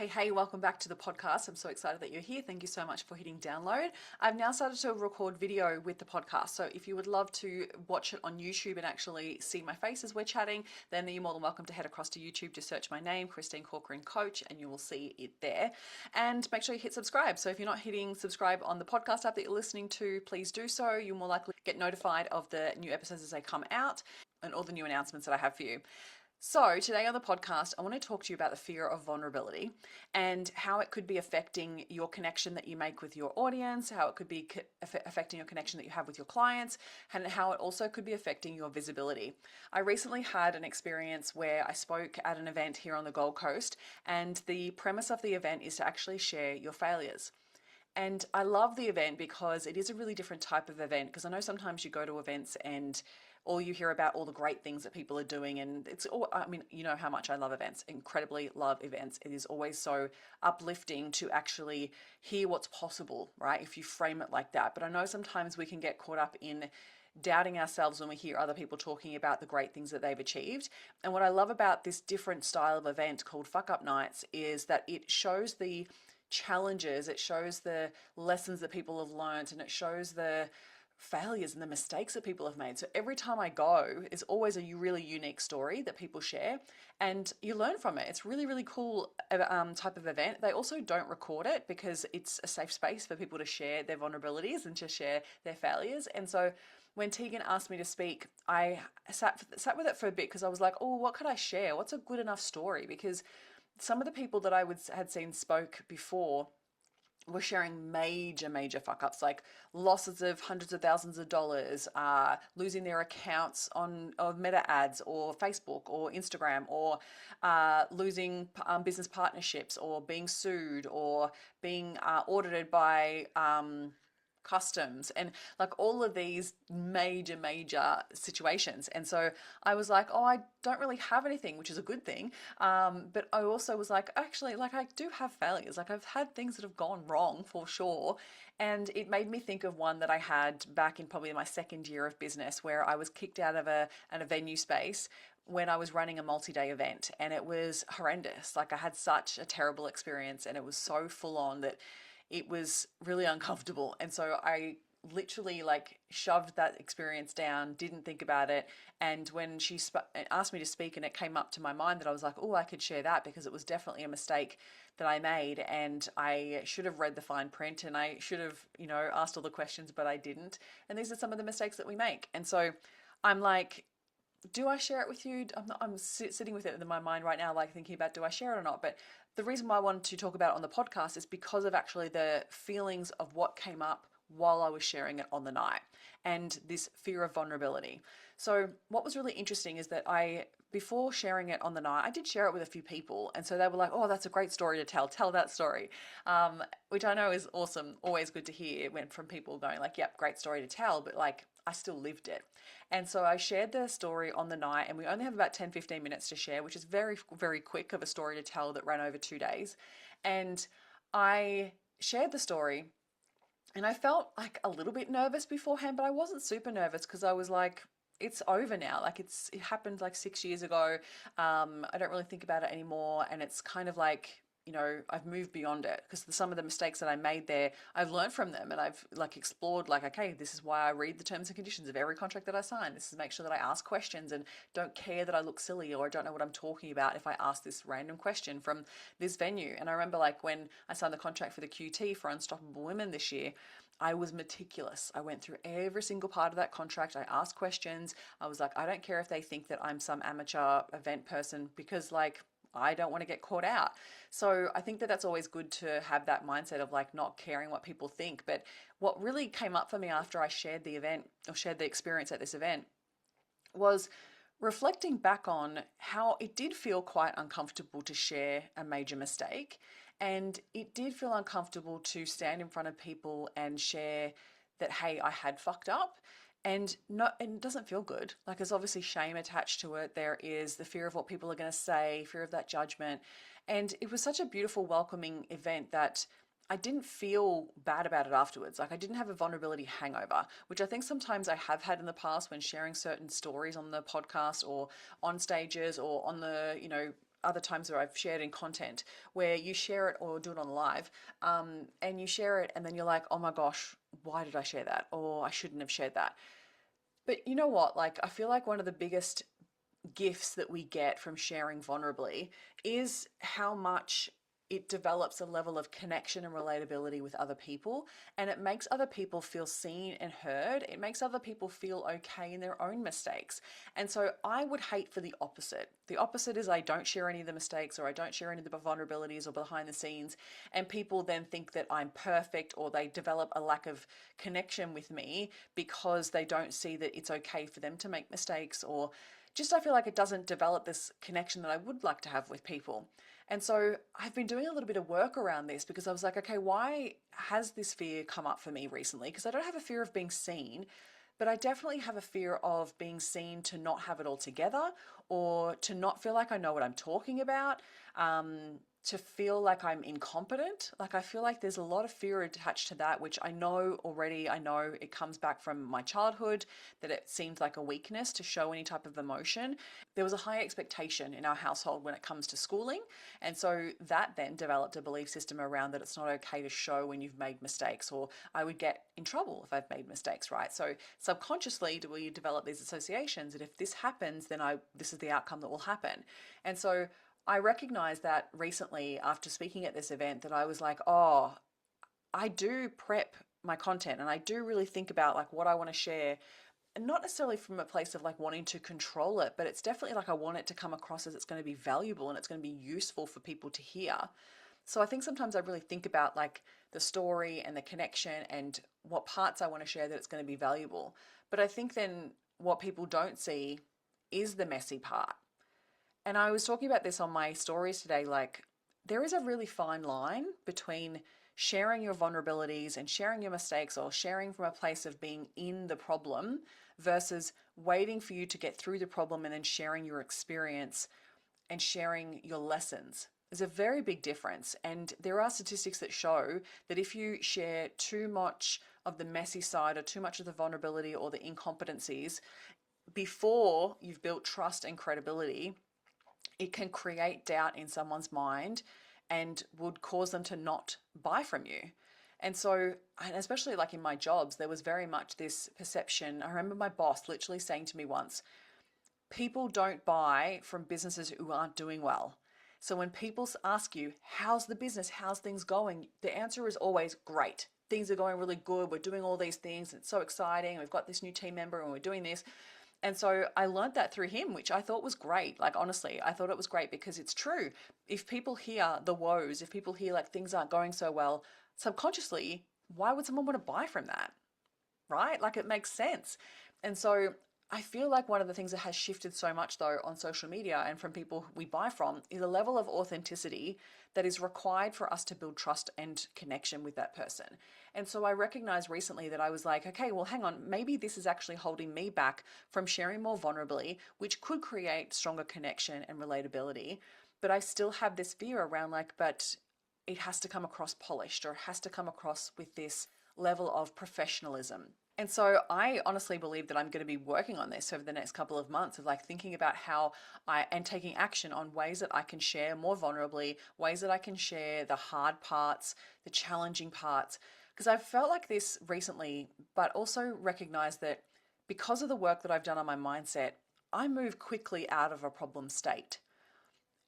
Hey, welcome back to the podcast. I'm so excited that you're here. Thank you so much for hitting download. I've now started to record video with the podcast. So if you would love to watch it on YouTube and actually see my face as we're chatting, then you're more than welcome to head across to YouTube to search my name, Christine Corcoran Coach, and you will see it there. And make sure you hit subscribe. So if you're not hitting subscribe on the podcast app that you're listening to, please do so. You'll more likely get notified of the new episodes as they come out and all the new announcements that I have for you. So, today on the podcast, I want to talk to you about the fear of vulnerability and how it could be affecting your connection that you make with your audience, how it could be affecting your connection that you have with your clients, and how it also could be affecting your visibility. I recently had an experience where I spoke at an event here on the Gold Coast, and the premise of the event is to actually share your failures. And I love the event because it is a really different type of event, because I know sometimes you go to events and all you hear about all the great things that people are doing, and it's all, I mean, you know how much I love events, incredibly love events. It is always so uplifting to actually hear what's possible, right? If you frame it like that. But I know sometimes we can get caught up in doubting ourselves when we hear other people talking about the great things that they've achieved. And what I love about this different style of event called Fuck Up Nights is that it shows the challenges, it shows the lessons that people have learned, and it shows the failures and the mistakes that people have made. So every time I go, it's always a really unique story that people share, and you learn from it. It's really, really cool type of event. They also don't record it because it's a safe space for people to share their vulnerabilities and to share their failures. And so when Tegan asked me to speak, I sat with it for a bit because I was like, oh, what could I share? What's a good enough story? Because some of the people that I had seen spoke before were sharing major fuck ups, like losses of hundreds of thousands of dollars, losing their accounts on Meta ads or Facebook or Instagram, or losing business partnerships, or being sued, or being audited by customs, and like all of these major situations. And so I was like, oh, I don't really have anything, which is a good thing. But I also was like, actually, like I do have failures. Like I've had things that have gone wrong for sure. And it made me think of one that I had back in probably my second year of business, where I was kicked out of a venue space when I was running a multi-day event, and it was horrendous. Like I had such a terrible experience, and it was so full on that it was really uncomfortable. And so I literally like shoved that experience down, didn't think about it. And when she asked me to speak and it came up to my mind that I was like, oh, I could share that, because it was definitely a mistake that I made, and I should have read the fine print, and I should have, asked all the questions, but I didn't. And these are some of the mistakes that we make. And so I'm like, do I share it with you? I'm sitting with it in my mind right now, like thinking about, do I share it or not? But the reason why I wanted to talk about it on the podcast is because of actually the feelings of what came up while I was sharing it on the night, and this fear of vulnerability. So what was really interesting is that before sharing it on the night, I did share it with a few people. And so they were like, oh, that's a great story to tell that story, which I know is awesome. Always good to hear. It went from people going like, yep, great story to tell, but like, I still lived it. And so I shared the story on the night, and we only have about 10-15 minutes to share, which is very, very quick of a story to tell that ran over 2 days. And I shared the story, and I felt like a little bit nervous beforehand, but I wasn't super nervous because I was like, it's over now. Like it happened like 6 years ago. I don't really think about it anymore. And it's kind of like, I've moved beyond it, because some of the mistakes that I made there, I've learned from them, and I've like explored like, okay, this is why I read the terms and conditions of every contract that I sign. This is to make sure that I ask questions and don't care that I look silly or I don't know what I'm talking about if I ask this random question from this venue. And I remember like when I signed the contract for the QT for Unstoppable Women this year, I was meticulous. I went through every single part of that contract. I asked questions. I was like, I don't care if they think that I'm some amateur event person, because like, I don't want to get caught out. So I think that that's always good to have that mindset of like not caring what people think. But what really came up for me after I shared the event, or shared the experience at this event, was reflecting back on how it did feel quite uncomfortable to share a major mistake. And it did feel uncomfortable to stand in front of people and share that, hey, I had fucked up. And it doesn't feel good. Like there's obviously shame attached to it. There is the fear of what people are going to say, fear of that judgment. And it was such a beautiful, welcoming event that I didn't feel bad about it afterwards. Like I didn't have a vulnerability hangover, which I think sometimes I have had in the past when sharing certain stories on the podcast or on stages or on the, other times where I've shared in content where you share it or do it on live, and you share it and then you're like, oh my gosh, why did I share that? Or I shouldn't have shared that. But you know what? Like, I feel like one of the biggest gifts that we get from sharing vulnerably is how much it develops a level of connection and relatability with other people, and it makes other people feel seen and heard. It makes other people feel okay in their own mistakes. And so I would hate for the opposite. The opposite is I don't share any of the mistakes, or I don't share any of the vulnerabilities or behind the scenes, and people then think that I'm perfect, or they develop a lack of connection with me because they don't see that it's okay for them to make mistakes, or just I feel like it doesn't develop this connection that I would like to have with people. And so I've been doing a little bit of work around this because I was like, okay, why has this fear come up for me recently? Because I don't have a fear of being seen, but I definitely have a fear of being seen to not have it all together, or to not feel like I know what I'm talking about, to feel like I'm incompetent. Like, I feel like there's a lot of fear attached to that, which I know already. I know it comes back from my childhood, that it seemed like a weakness to show any type of emotion. There was a high expectation in our household when it comes to schooling. And so that then developed a belief system around that it's not okay to show when you've made mistakes, or I would get in trouble if I've made mistakes, right? So subconsciously, do we develop these associations that if this happens, then this is the outcome that will happen. And so I recognized that recently after speaking at this event, that I was like, oh, I do prep my content and I do really think about like what I want to share, and not necessarily from a place of like wanting to control it, but it's definitely like I want it to come across as it's going to be valuable and it's going to be useful for people to hear. So I think sometimes I really think about like the story and the connection and what parts I want to share that it's going to be valuable. But I think then what people don't see is the messy part. And I was talking about this on my stories today. Like, there is a really fine line between sharing your vulnerabilities and sharing your mistakes, or sharing from a place of being in the problem, versus waiting for you to get through the problem and then sharing your experience and sharing your lessons. There's a very big difference. And there are statistics that show that if you share too much of the messy side, or too much of the vulnerability or the incompetencies before you've built trust and credibility, it can create doubt in someone's mind and would cause them to not buy from you. And so, and especially like in my jobs, there was very much this perception. I remember my boss literally saying to me once, people don't buy from businesses who aren't doing well. So when people ask you, how's the business? How's things going? The answer is always great. Things are going really good. We're doing all these things. It's so exciting. We've got this new team member and we're doing this. And so I learned that through him, which I thought was great. Like, honestly, I thought it was great because it's true. If people hear the woes, if people hear like things aren't going so well, subconsciously, why would someone want to buy from that? Right? Like, it makes sense. And so I feel like one of the things that has shifted so much though on social media and from people we buy from is a level of authenticity that is required for us to build trust and connection with that person. And so I recognized recently that I was like, okay, well, hang on, maybe this is actually holding me back from sharing more vulnerably, which could create stronger connection and relatability. But I still have this fear around like, but it has to come across polished, or it has to come across with this level of professionalism. And so I honestly believe that I'm going to be working on this over the next couple of months, of like thinking about how and taking action on ways that I can share more vulnerably, ways that I can share the hard parts, the challenging parts. Because I've felt like this recently, but also recognize that because of the work that I've done on my mindset, I move quickly out of a problem state.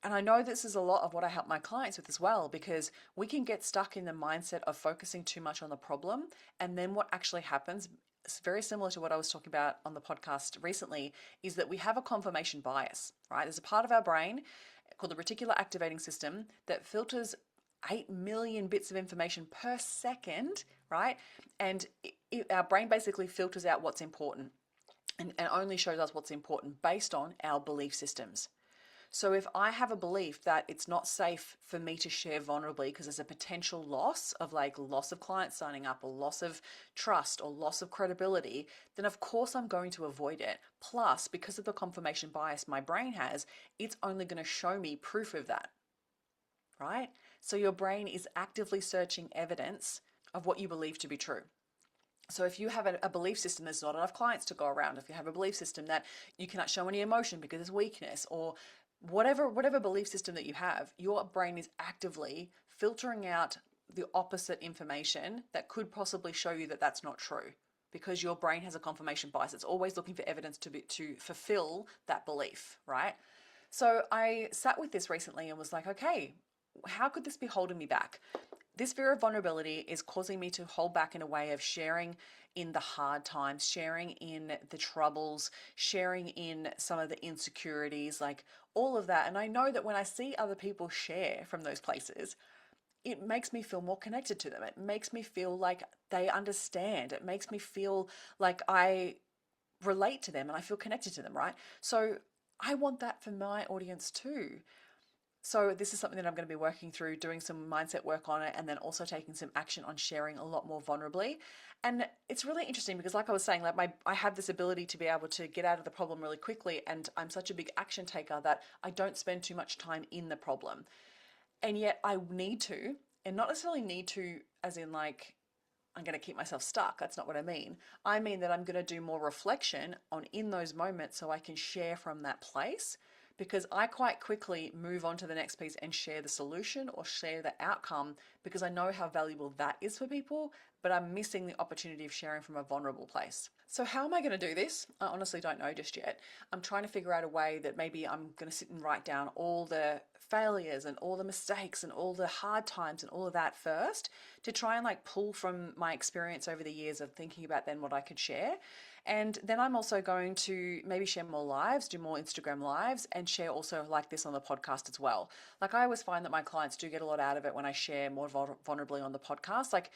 And I know this is a lot of what I help my clients with as well, because we can get stuck in the mindset of focusing too much on the problem. And then what actually happens, it's very similar to what I was talking about on the podcast recently, is that we have a confirmation bias, right? There's a part of our brain called the reticular activating system that filters 8 million bits of information per second, right? And our brain basically filters out what's important, and only shows us what's important based on our belief systems. So if I have a belief that it's not safe for me to share vulnerably because there's a potential loss of clients signing up, or loss of trust, or loss of credibility, then of course I'm going to avoid it. Plus, because of the confirmation bias my brain has, it's only going to show me proof of that, right? So your brain is actively searching evidence of what you believe to be true. So if you have a belief system there's not enough clients to go around, if you have a belief system that you cannot show any emotion because it's weakness, or whatever belief system that you have, your brain is actively filtering out the opposite information that could possibly show you that that's not true, because your brain has a confirmation bias. It's always looking for evidence to fulfill that belief, right? So I sat with this recently and was like, okay, how could this be holding me back? This fear of vulnerability is causing me to hold back in a way of sharing in the hard times, sharing in the troubles, sharing in some of the insecurities, like all of that. And I know that when I see other people share from those places, it makes me feel more connected to them. It makes me feel like they understand. It makes me feel like I relate to them and I feel connected to them, right? So I want that for my audience too. So this is something that I'm going to be working through, doing some mindset work on it, and then also taking some action on sharing a lot more vulnerably. And it's really interesting because, like I was saying, like I have this ability to be able to get out of the problem really quickly, and I'm such a big action taker that I don't spend too much time in the problem. And yet I need to, and not necessarily need to as in like I'm going to keep myself stuck. That's not what I mean. I mean that I'm going to do more reflection on in those moments so I can share from that place, because I quite quickly move on to the next piece and share the solution or share the outcome because I know how valuable that is for people, but I'm missing the opportunity of sharing from a vulnerable place. So how am I going to do this? I honestly don't know just yet. I'm trying to figure out a way that maybe I'm going to sit and write down all the failures and all the mistakes and all the hard times and all of that first, to try and like pull from my experience over the years of thinking about then what I could share. And then I'm also going to maybe share more lives, do more Instagram lives, and share also like this on the podcast as well. Like I always find that my clients do get a lot out of it when I share more vulnerably on the podcast. Like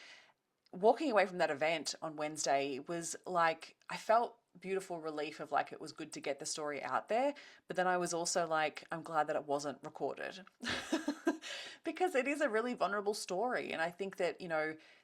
walking away from that event on Wednesday was like, I felt beautiful relief of like, it was good to get the story out there. But then I was also like, I'm glad that it wasn't recorded because it is a really vulnerable story. And I think that,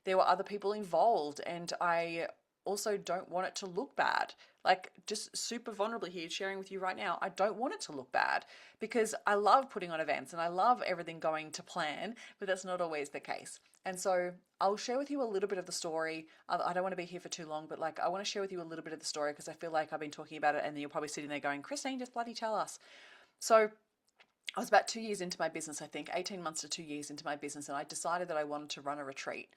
there were other people involved, and I also don't want it to look bad. Like, just super vulnerably here, sharing with you right now, I don't want it to look bad because I love putting on events and I love everything going to plan, but that's not always the case. And so I'll share with you a little bit of the story. I don't want to be here for too long, but like I want to share with you a little bit of the story because I feel like I've been talking about it and then you're probably sitting there going, Christine, just bloody tell us. So I was about 2 years into my business, I think, 18 months to 2 years into my business, and I decided that I wanted to run a retreat.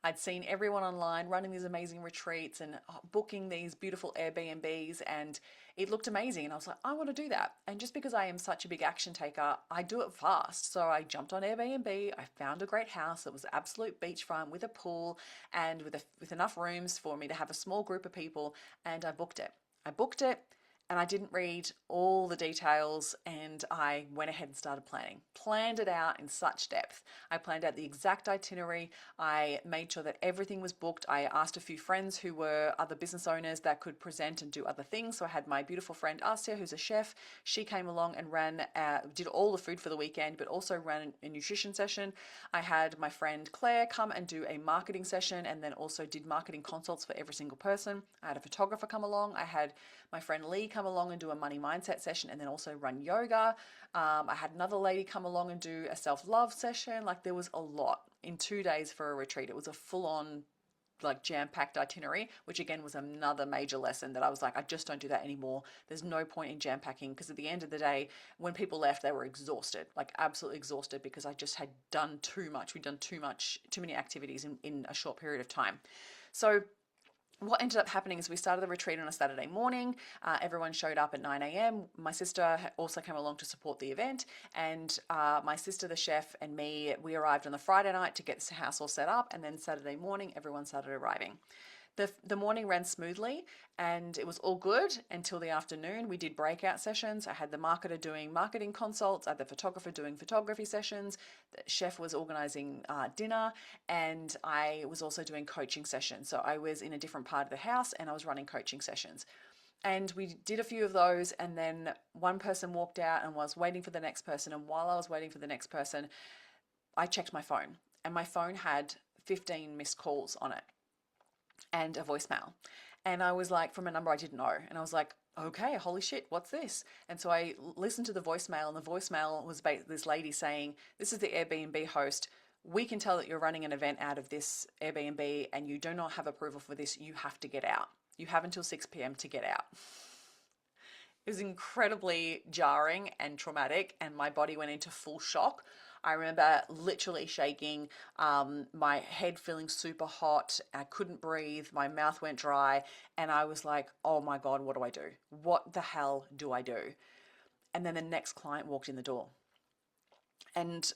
I'd seen everyone online running these amazing retreats and booking these beautiful Airbnbs, and it looked amazing. And I was like, I want to do that. And just because I am such a big action taker, I do it fast. So I jumped on Airbnb. I found a great house that was absolute beachfront with a pool and with enough rooms for me to have a small group of people. And I booked it. And I didn't read all the details, and I went ahead and started planned it out in such depth. I planned out the exact itinerary. I made sure that everything was booked. I asked a few friends who were other business owners that could present and do other things. So I had my beautiful friend Asia, who's a chef. She came along and did all the food for the weekend, but also ran a nutrition session. I had my friend Claire come and do a marketing session, and then also did marketing consults for every single person. I had a photographer come along. I had my friend Lee come along and do a money mindset session, and then also run yoga. I had another lady come along and do a self-love session. Like, there was a lot in 2 days for a retreat. It was a full-on like jam-packed itinerary, which again was another major lesson that I was like, I just don't do that anymore. There's no point in jam-packing, because at the end of the day, when people left, they were exhausted, like absolutely exhausted, because I just had done too much. We'd done too many activities in a short period of time. So what ended up happening is we started the retreat on a Saturday morning. Everyone showed up at 9 a.m. My sister also came along to support the event, and my sister, the chef, and me, we arrived on the Friday night to get the house all set up, and then Saturday morning, everyone started arriving. The morning ran smoothly and it was all good until the afternoon. We did breakout sessions. I had the marketer doing marketing consults. I had the photographer doing photography sessions. The chef was organizing dinner, and I was also doing coaching sessions. So I was in a different part of the house and I was running coaching sessions. And we did a few of those, and then one person walked out and was waiting for the next person. And while I was waiting for the next person, I checked my phone, and my phone had 15 missed calls on it and a voicemail. And I was like, from a number I didn't know. And I was like, okay, holy shit, what's this? And so I listened to the voicemail, and the voicemail was this lady saying, this is the Airbnb host. We can tell that you're running an event out of this Airbnb and you do not have approval for this. You have to get out. You have until 6 p.m. to get out. It was incredibly jarring and traumatic, and my body went into full shock. I remember literally shaking, my head feeling super hot. I couldn't breathe. My mouth went dry. And I was like, oh my God, what do I do? What the hell do I do? And then the next client walked in the door. And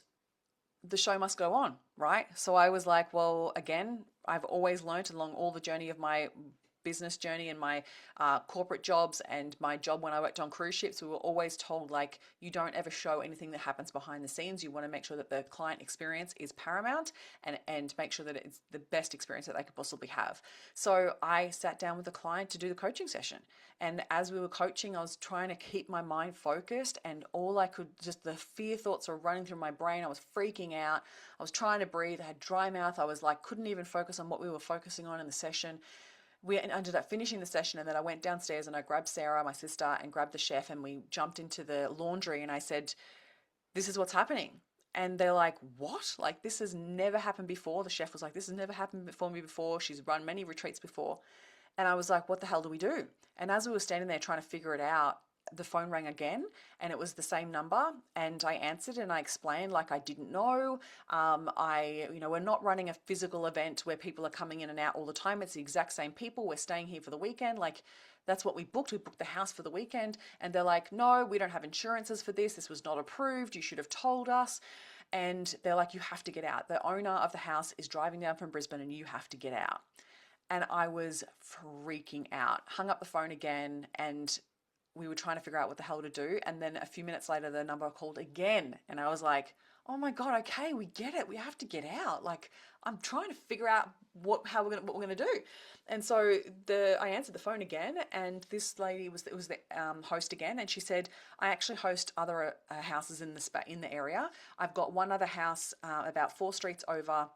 the show must go on, right? So I was like, well, again, I've always learned along all the journey of my business journey and my corporate jobs and my job when I worked on cruise ships, we were always told, like, you don't ever show anything that happens behind the scenes. You want to make sure that the client experience is paramount, and make sure that it's the best experience that they could possibly have. So I sat down with the client to do the coaching session. And as we were coaching, I was trying to keep my mind focused, and all I could, just the fear thoughts were running through my brain. I was freaking out. I was trying to breathe. I had dry mouth. I was like, couldn't even focus on what we were focusing on in the session. We ended up finishing the session, and then I went downstairs and I grabbed Sarah, my sister, and grabbed the chef, and we jumped into the laundry, and I said, this is what's happening. And they're like, what? Like, this has never happened before. The chef was like, this has never happened for me before. She's run many retreats before. And I was like, what the hell do we do? And as we were standing there trying to figure it out, the phone rang again, and it was the same number, and I answered and I explained, like, I didn't know. We're not running a physical event where people are coming in and out all the time. It's the exact same people. We're staying here for the weekend. Like, that's what we booked. We booked the house for the weekend. And they're like, no, we don't have insurances for this. This was not approved. You should have told us. And they're like, you have to get out. The owner of the house is driving down from Brisbane and you have to get out. And I was freaking out. Hung up the phone again, and we were trying to figure out what the hell to do. And then a few minutes later, the number called again. And I was like, oh my God, okay, we get it. We have to get out. Like, I'm trying to figure out what we're gonna do. And so I answered the phone again, and this lady was the host again, and she said, I actually host other houses in the area. I've got one other house about 4 streets over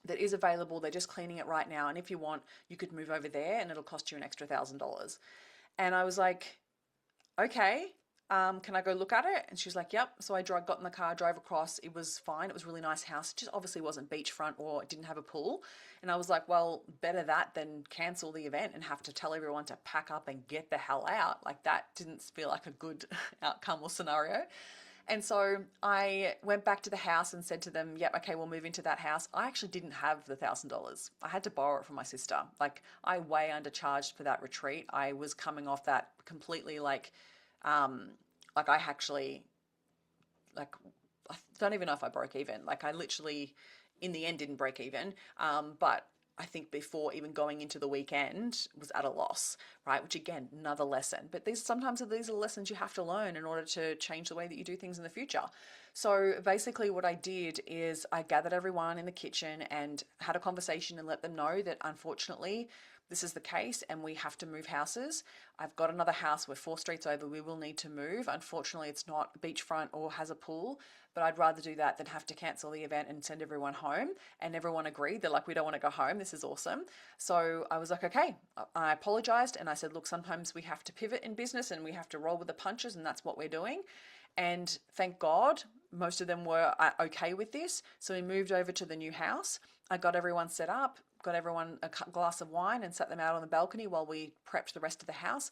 that is available. They're just cleaning it right now, and if you want, you could move over there, and it'll cost you an extra $1,000. And I was like, okay, can I go look at it? And she was like, yep. So I got in the car, drove across. It was fine. It was a really nice house. It just obviously wasn't beachfront, or it didn't have a pool. And I was like, well, better that than cancel the event and have to tell everyone to pack up and get the hell out. Like, that didn't feel like a good outcome or scenario. And so I went back to the house and said to them, yep, okay, we'll move into that house. I actually didn't have the $1,000. I had to borrow it from my sister. Like, I way undercharged for that retreat. I was coming off that completely I actually, like, I don't even know if I broke even. Like, I literally, in the end, didn't break even. But I think before even going into the weekend was at a loss, right? Which, again, another lesson. But sometimes these are lessons you have to learn in order to change the way that you do things in the future. So basically what I did is I gathered everyone in the kitchen and had a conversation and let them know that, unfortunately, this is the case and we have to move houses. I've got another house. We're 4 streets over. We will need to move. Unfortunately, it's not beachfront or has a pool, but I'd rather do that than have to cancel the event and send everyone home. And everyone agreed. They're like, we don't want to go home. This is awesome. So I was like, okay. I apologized and I said, look, sometimes we have to pivot in business and we have to roll with the punches, and that's what we're doing. And thank God, most of them were okay with this. So we moved over to the new house. I got everyone set up, got everyone a glass of wine, and sat them out on the balcony while we prepped the rest of the house.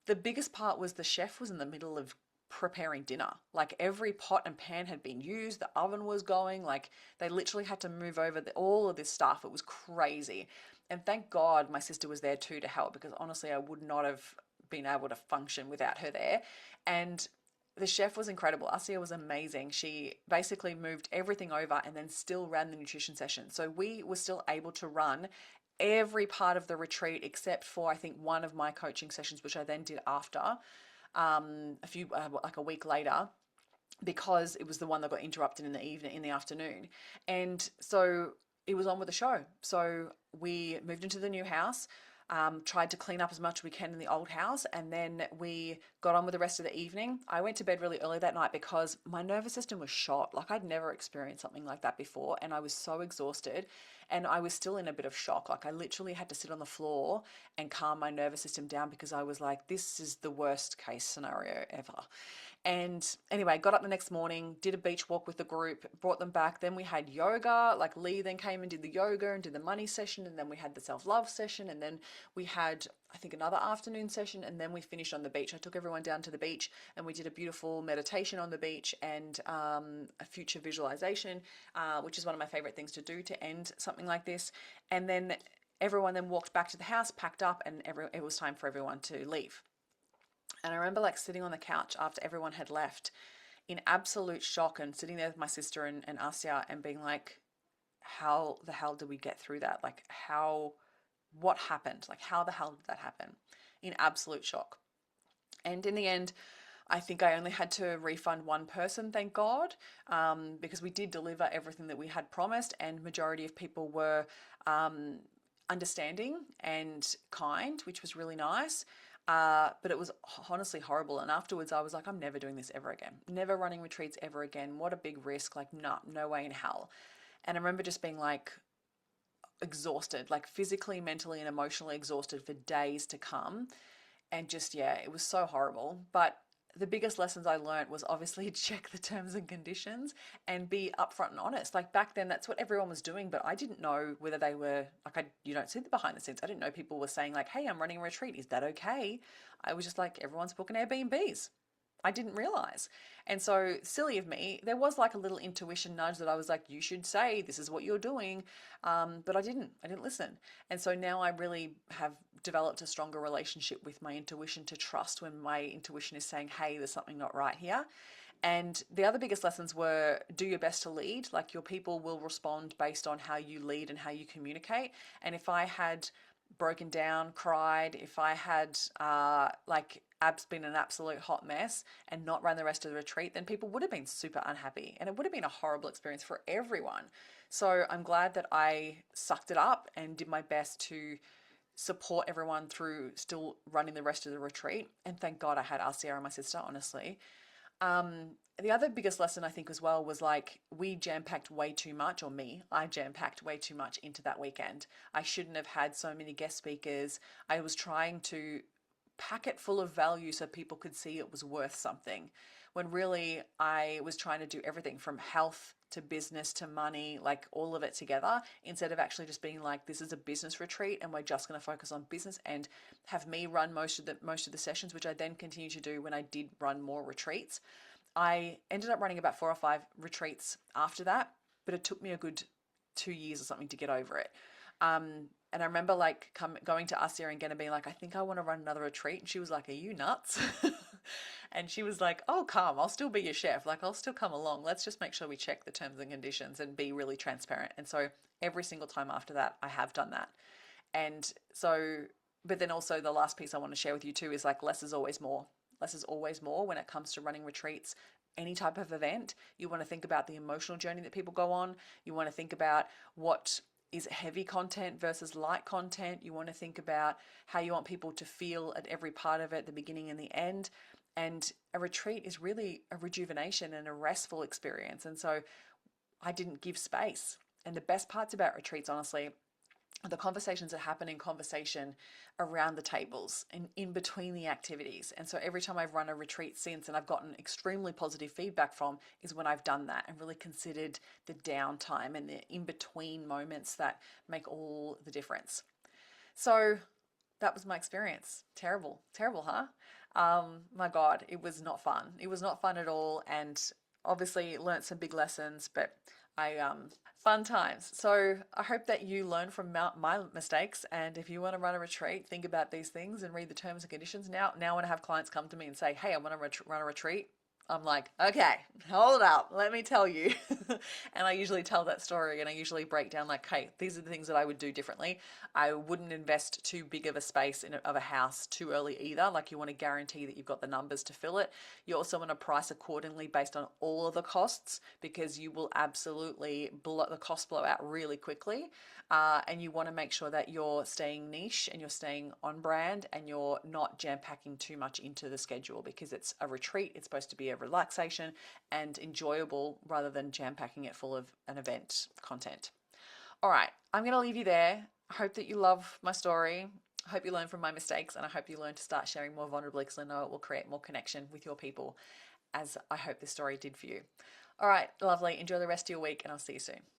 The biggest part was the chef was in the middle of preparing dinner. Like, every pot and pan had been used, the oven was going, like, they literally had to move over all of this stuff. It was crazy. And thank God my sister was there too to help, because honestly I would not have been able to function without her there. And the chef was incredible. Asia was amazing. She basically moved everything over and then still ran the nutrition session. So we were still able to run every part of the retreat except for, I think, one of my coaching sessions, which I then did after a week later, because it was the one that got interrupted in the afternoon. And so it was on with the show. So we moved into the new house. Tried to clean up as much as we can in the old house, and then we got on with the rest of the evening. I went to bed really early that night because my nervous system was shot. Like, I'd never experienced something like that before, and I was so exhausted, and I was still in a bit of shock. Like, I literally had to sit on the floor and calm my nervous system down, because I was like, this is the worst case scenario ever. And anyway, got up the next morning, did a beach walk with the group, brought them back. Then we had yoga. Like Lee then came and did the yoga and did the money session. And then we had the self-love session. And then we had, I think, another afternoon session. And then we finished on the beach. I took everyone down to the beach and we did a beautiful meditation on the beach and a future visualization, which is one of my favorite things to do to end something like this. And then everyone then walked back to the house, packed up, and it was time for everyone to leave. And I remember like sitting on the couch after everyone had left in absolute shock and sitting there with my sister and Asya and being like, how the hell did we get through that? Like, what happened? Like, how the hell did that happen? In absolute shock. And in the end, I think I only had to refund one person, thank God, because we did deliver everything that we had promised, and majority of people were understanding and kind, which was really nice. But it was honestly horrible. And afterwards I was like, I'm never doing this ever again. Never running retreats ever again. What a big risk. Like, no way in hell. And I remember just being like exhausted, like physically, mentally, and emotionally exhausted for days to come. And just, yeah, it was so horrible. But the biggest lessons I learned was obviously check the terms and conditions and be upfront and honest. Like back then, that's what everyone was doing, but I didn't know whether they were like, you don't see the behind the scenes. I didn't know people were saying like, hey, I'm running a retreat. Is that okay? I was just like, everyone's booking Airbnbs. I didn't realize. And so silly of me, there was like a little intuition nudge that I was like, you should say this is what you're doing. But I didn't listen. And so now I really have developed a stronger relationship with my intuition to trust when my intuition is saying, hey, there's something not right here. And the other biggest lessons were do your best to lead. Like your people will respond based on how you lead and how you communicate. And if I had broken down, cried, if I had been an absolute hot mess and not run the rest of the retreat, then people would have been super unhappy and it would have been a horrible experience for everyone. So I'm glad that I sucked it up and did my best to support everyone through still running the rest of the retreat. And thank God I had Arcia and my sister, honestly. The other biggest lesson I think as well was like we jam-packed way too much, or me, I jam-packed way too much into that weekend. I shouldn't have had so many guest speakers. I was trying to pack it full of value so people could see it was worth something, when really I was trying to do everything from health to business to money, like all of it together, instead of actually just being like, this is a business retreat and we're just going to focus on business, and have me run most of the sessions, which I then continue to do when I did run more retreats. I ended up running about 4 or 5 retreats after that, but it took me a good 2 years or something to get over it. And I remember like going to Asia and being like, I think I want to run another retreat. And she was like, are you nuts? And she was like, oh, come, I'll still be your chef. Like, I'll still come along. Let's just make sure we check the terms and conditions and be really transparent. And so every single time after that, I have done that. And so, but then also the last piece I want to share with you too is like, less is always more. Less is always more when it comes to running retreats. Any type of event, you want to think about the emotional journey that people go on. You want to think about what is heavy content versus light content. You want to think about how you want people to feel at every part of it, the beginning and the end. And a retreat is really a rejuvenation and a restful experience. And so I didn't give space. And the best parts about retreats, honestly, the conversations that happen in conversation around the tables and in between the activities. And so every time I've run a retreat since, and I've gotten extremely positive feedback from, is when I've done that and really considered the downtime and the in-between moments that make all the difference. So that was my experience. Terrible, huh? My God, it was not fun. It was not fun at all. And obviously learnt some big lessons, but fun times. So I hope that you learn from my mistakes, and if you want to run a retreat, think about these things and read the terms and conditions. Now when I have clients come to me and say, hey, I want to run a retreat, I'm like, okay, hold up, let me tell you. And I usually tell that story, and I usually break down like, hey, these are the things that I would do differently. I wouldn't invest too big of a space of a house too early either. Like, you want to guarantee that you've got the numbers to fill it. You also want to price accordingly based on all of the costs, because you will absolutely the cost blow out really quickly. And you want to make sure that you're staying niche and you're staying on brand and you're not jam packing too much into the schedule, because it's a retreat. It's supposed to be a relaxation and enjoyable rather than jam packing it full of an event content. All right, I'm going to leave you there. I hope that you love my story. I hope you learn from my mistakes, and I hope you learn to start sharing more vulnerably, because I know it will create more connection with your people. as I hope this story did for you. All right, lovely. Enjoy the rest of your week, and I'll see you soon.